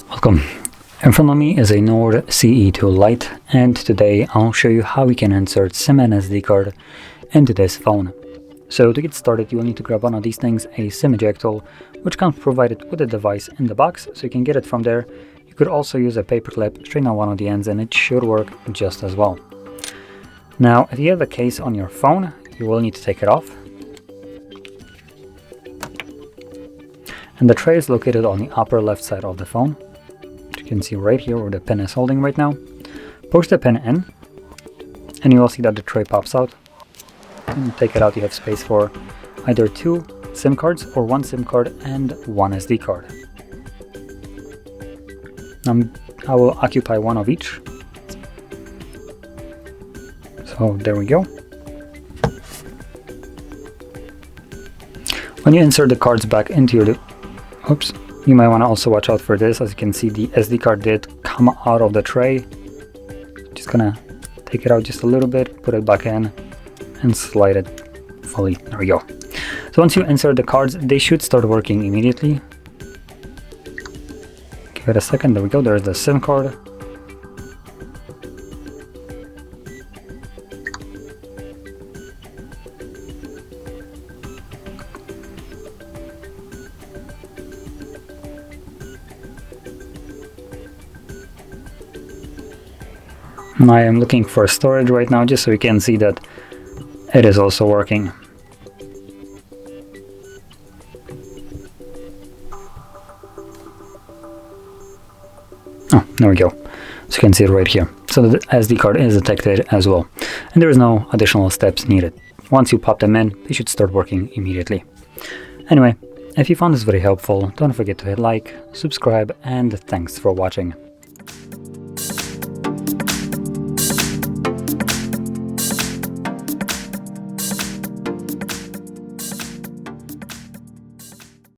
Welcome. In front of me is a Nord CE2 Lite, and today I'll show you how we can insert SIM and SD card into this phone. So to get started, you will need to grab one of these things, a SIM ejector, which comes provided with the device in the box, so you can get it from there. You could also use a paper clip, straighten out one of the ends, and it should work just as well. Now, if you have the case on your phone, you will need to take it off. And the tray is located on the upper left side of the phone. You can see right here where the pin is holding right now. Push the pin in, and you will see that the tray pops out. When you take it out, you have space for either 2 SIM cards or 1 SIM card and 1 SD card. I will occupy one of each. So there we go. When you insert the cards back into your you might want to also watch out for this. As you can see, the SD card did come out of the tray. Just gonna take it out just a little bit, put it back in, and slide it fully. There we go. So once you insert the cards, they should start working immediately. Give it a second. There we go. There's the SIM card. And I am looking for storage right now, just so you can see that it is also working. Oh, there we go. So you can see it right here. So the SD card is detected as well. And there is no additional steps needed. Once you pop them in, they should start working immediately. Anyway, if you found this very helpful, don't forget to hit like, subscribe, and thanks for watching.